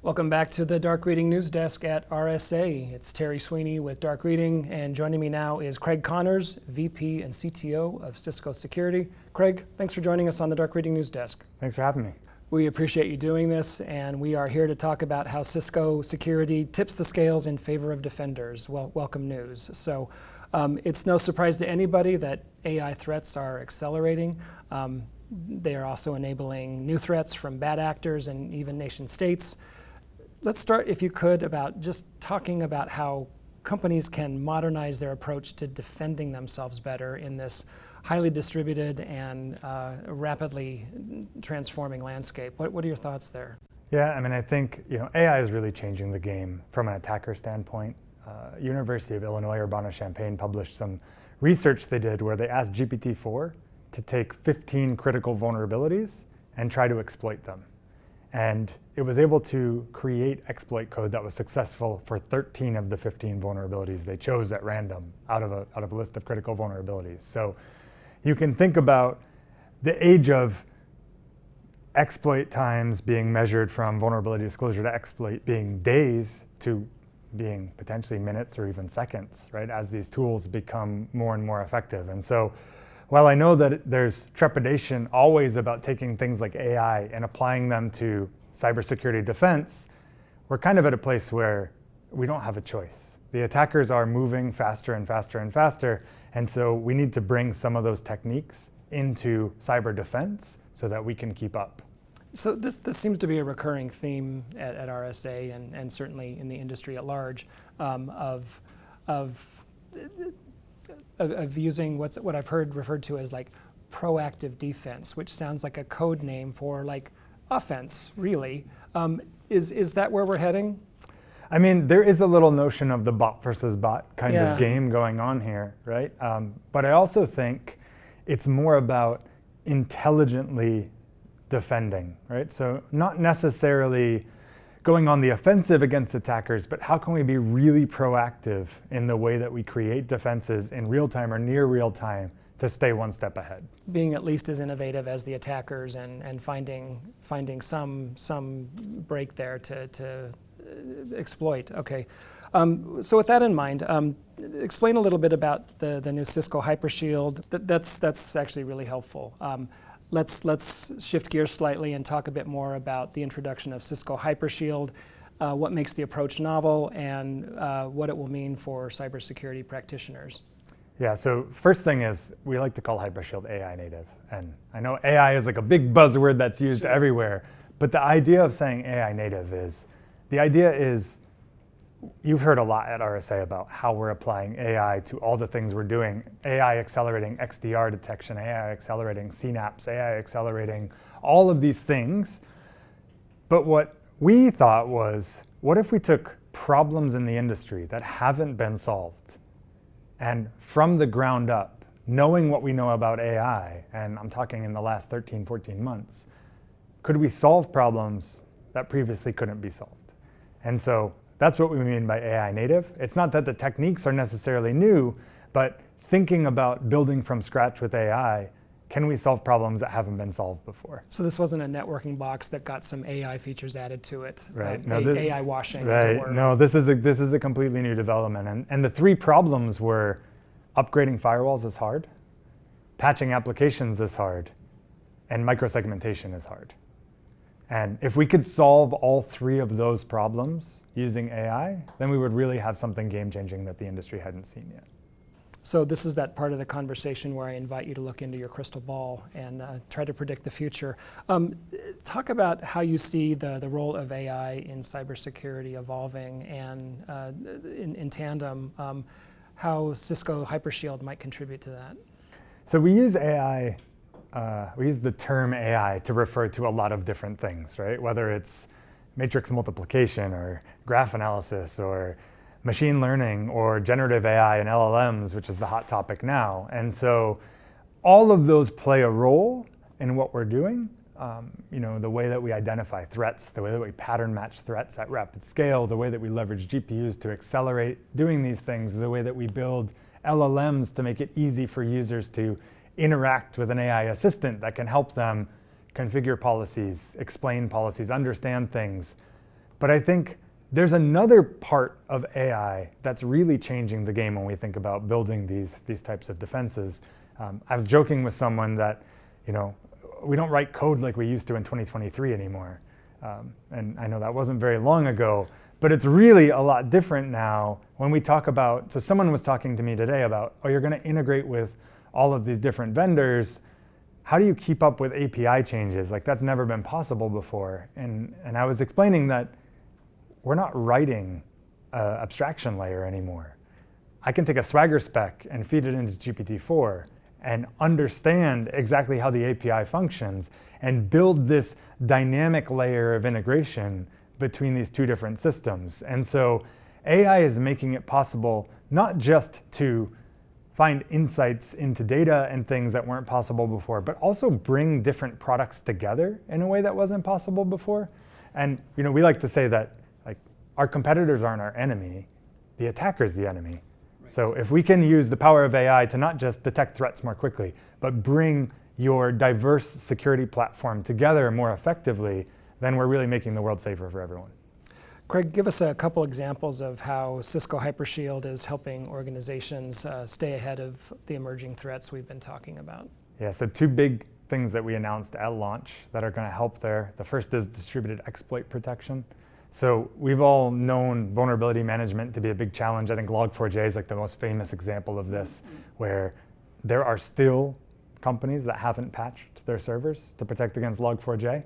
Welcome back to the Dark Reading News Desk at RSA. It's Terry Sweeney with Dark Reading, and joining me now is Craig Connors, VP and CTO of Cisco Security. Craig, thanks for joining us on the Dark Reading News Desk. Thanks for having me. We appreciate you doing this, and we are here to talk about how Cisco Security tips the scales in favor of defenders. Well, welcome news. So it's no surprise to anybody that AI threats are accelerating. They are also enabling new threats from bad actors and even nation states. Let's start, if you could, about just talking about how companies can modernize their approach to defending themselves better in this highly distributed and rapidly transforming landscape. What are your thoughts there? Yeah, I mean, I think AI is really changing the game from an attacker standpoint. University of Illinois Urbana-Champaign published some research they did where they asked GPT-4 to take 15 critical vulnerabilities and try to exploit them. And it was able to create exploit code that was successful for 13 of the 15 vulnerabilities they chose at random out of a list of critical vulnerabilities. So you can think about the age of exploit times being measured from vulnerability disclosure to exploit being days to being potentially minutes or even seconds, right, as these tools become more and more effective. And so while I know that there's trepidation always about taking things like AI and applying them to cybersecurity defense, we're kind of at a place where we don't have a choice. The attackers are moving faster and faster and faster, and so we need to bring some of those techniques into cyber defense so that we can keep up. So this seems to be a recurring theme at RSA and certainly in the industry at large of using what I've heard referred to as like proactive defense, which sounds like a code name for like offense, really. Is that where we're heading? I mean, there is a little notion of the bot versus bot kind of game going on here, right? But I also think it's more about intelligently defending, right? So not necessarily going on the offensive against attackers, but how can we be really proactive in the way that we create defenses in real time or near real time to stay one step ahead? Being at least as innovative as the attackers and finding some break there to exploit. Okay, so with that in mind, explain a little bit about the new Cisco Hypershield. That's actually really helpful. Let's shift gears slightly and talk a bit more about the introduction of Cisco Hypershield, what makes the approach novel, and what it will mean for cybersecurity practitioners. Yeah, so first thing is we like to call Hypershield AI native. And I know AI is like a big buzzword that's used everywhere, but the idea of saying AI native is, the idea is, you've heard a lot at RSA about how we're applying AI to all the things we're doing. AI accelerating XDR detection, AI accelerating CNAPs, AI accelerating all of these things. But what we thought was, what if we took problems in the industry that haven't been solved and from the ground up, knowing what we know about AI, and I'm talking in the last 13, 14 months, could we solve problems that previously couldn't be solved? And so that's what we mean by AI native. It's not that the techniques are necessarily new, but thinking about building from scratch with AI, can we solve problems that haven't been solved before? So this wasn't a networking box that got some AI features added to it, right? AI washing, right. As it were. No, this is a completely new development. And the three problems were upgrading firewalls is hard, patching applications is hard, and microsegmentation is hard. And if we could solve all three of those problems using AI, then we would really have something game-changing that the industry hadn't seen yet. So this is that part of the conversation where I invite you to look into your crystal ball and try to predict the future. Talk about how you see the role of AI in cybersecurity evolving, and in tandem, how Cisco Hypershield might contribute to that. So we use AI, we use the term AI to refer to a lot of different things, right? Whether it's matrix multiplication or graph analysis or machine learning or generative AI and LLMs, which is the hot topic now. And so all of those play a role in what we're doing. The way that we identify threats, the way that we pattern match threats at rapid scale, the way that we leverage GPUs to accelerate doing these things, the way that we build LLMs to make it easy for users to interact with an AI assistant that can help them configure policies, explain policies, understand things. But I think there's another part of AI that's really changing the game when we think about building these types of defenses. I was joking with someone that, we don't write code like we used to in 2023 anymore. And I know that wasn't very long ago, but it's really a lot different now when we talk about, so someone was talking to me today about, you're going to integrate with all of these different vendors. How do you keep up with API changes? Like, that's never been possible before. And I was explaining that we're not writing an abstraction layer anymore. I can take a Swagger spec and feed it into GPT-4 and understand exactly how the API functions and build this dynamic layer of integration between these two different systems. And so AI is making it possible not just to find insights into data and things that weren't possible before, but also bring different products together in a way that wasn't possible before. And we like to say that our competitors aren't our enemy, the attacker's the enemy. Right. So if we can use the power of AI to not just detect threats more quickly, but bring your diverse security platform together more effectively, then we're really making the world safer for everyone. Craig, give us a couple examples of how Cisco Hypershield is helping organizations stay ahead of the emerging threats we've been talking about. Yeah, so two big things that we announced at launch that are going to help there. The first is distributed exploit protection. So we've all known vulnerability management to be a big challenge. I think Log4j is like the most famous example of this, where there are still companies that haven't patched their servers to protect against Log4j.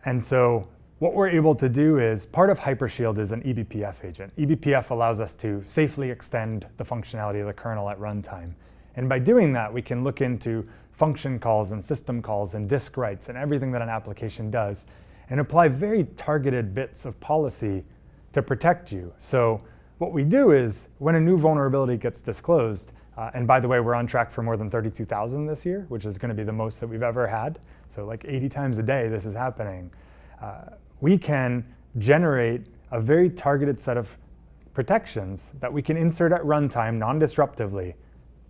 And so what we're able to do is, part of Hypershield is an eBPF agent. eBPF allows us to safely extend the functionality of the kernel at runtime. And by doing that, we can look into function calls and system calls and disk writes and everything that an application does, and apply very targeted bits of policy to protect you. So what we do is, when a new vulnerability gets disclosed, and by the way, we're on track for more than 32,000 this year, which is going to be the most that we've ever had. So like 80 times a day this is happening. We can generate a very targeted set of protections that we can insert at runtime non-disruptively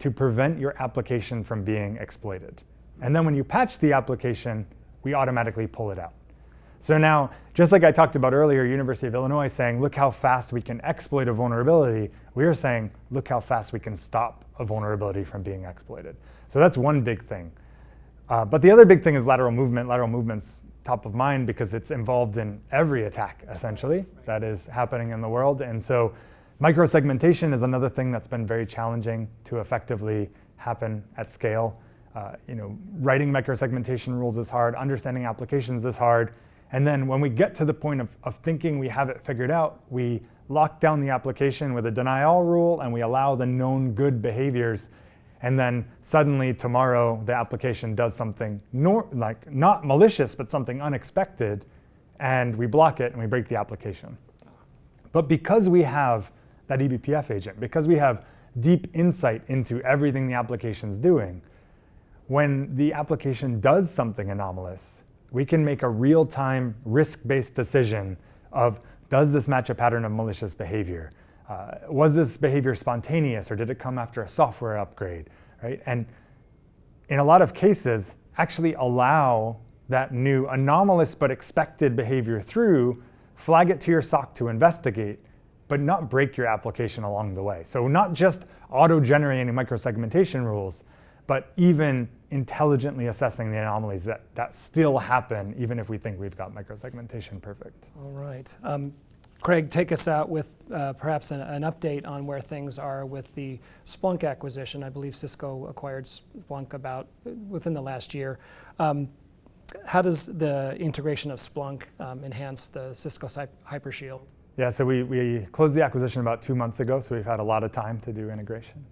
to prevent your application from being exploited. And then when you patch the application, we automatically pull it out. So now, just like I talked about earlier, University of Illinois saying, look how fast we can exploit a vulnerability, we are saying, look how fast we can stop a vulnerability from being exploited. So that's one big thing. But the other big thing is lateral movement. Lateral movement's top of mind because it's involved in every attack, essentially, that is happening in the world. And so microsegmentation is another thing that's been very challenging to effectively happen at scale. Writing microsegmentation rules is hard, understanding applications is hard. And then when we get to the point of thinking we have it figured out, we lock down the application with a deny all rule and we allow the known good behaviors. And then suddenly tomorrow the application does something not malicious, but something unexpected, and we block it and we break the application. But because we have that eBPF agent, because we have deep insight into everything the application's doing, when the application does something anomalous, we can make a real-time risk-based decision of, does this match a pattern of malicious behavior? Was this behavior spontaneous, or did it come after a software upgrade, right? And in a lot of cases, actually allow that new anomalous but expected behavior through, flag it to your SOC to investigate, but not break your application along the way. So not just auto-generating microsegmentation rules, but even intelligently assessing the anomalies that still happen, even if we think we've got microsegmentation perfect. All right. Craig, take us out with perhaps an update on where things are with the Splunk acquisition. I believe Cisco acquired Splunk within the last year. How does the integration of Splunk enhance the Cisco Hypershield? Yeah, so we closed the acquisition about 2 months ago, so we've had a lot of time to do integration.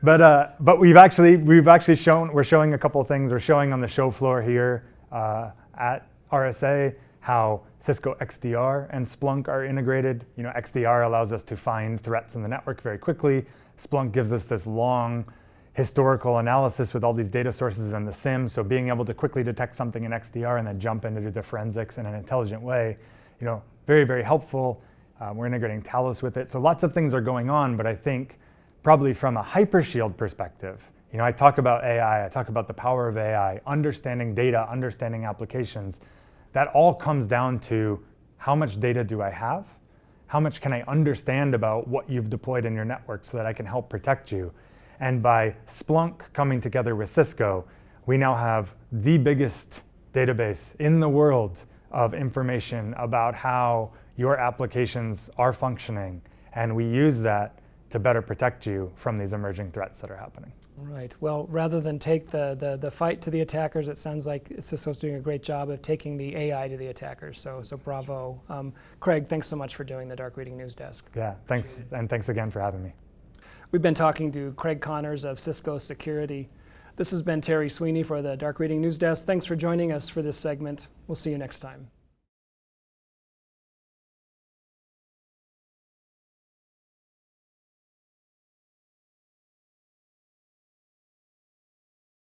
But we're showing a couple of things. We're showing on the show floor here at RSA how Cisco XDR and Splunk are integrated. XDR allows us to find threats in the network very quickly. Splunk gives us this long historical analysis with all these data sources in the SIM. So being able to quickly detect something in XDR and then jump in to do the forensics in an intelligent way, very, very helpful. We're integrating Talos with it. So lots of things are going on, but I think probably from a Hypershield perspective, I talk about AI, I talk about the power of AI, understanding data, understanding applications. that all comes down to how much data do I have? How much can I understand about what you've deployed in your network so that I can help protect you? And by Splunk coming together with Cisco, we now have the biggest database in the world of information about how your applications are functioning. And we use that to better protect you from these emerging threats that are happening. Right. Well, rather than take the fight to the attackers, it sounds like Cisco's doing a great job of taking the AI to the attackers. So bravo. Craig, thanks so much for doing the Dark Reading News Desk. Yeah, thanks. And thanks again for having me. We've been talking to Craig Connors of Cisco Security. This has been Terry Sweeney for the Dark Reading News Desk. Thanks for joining us for this segment. We'll see you next time.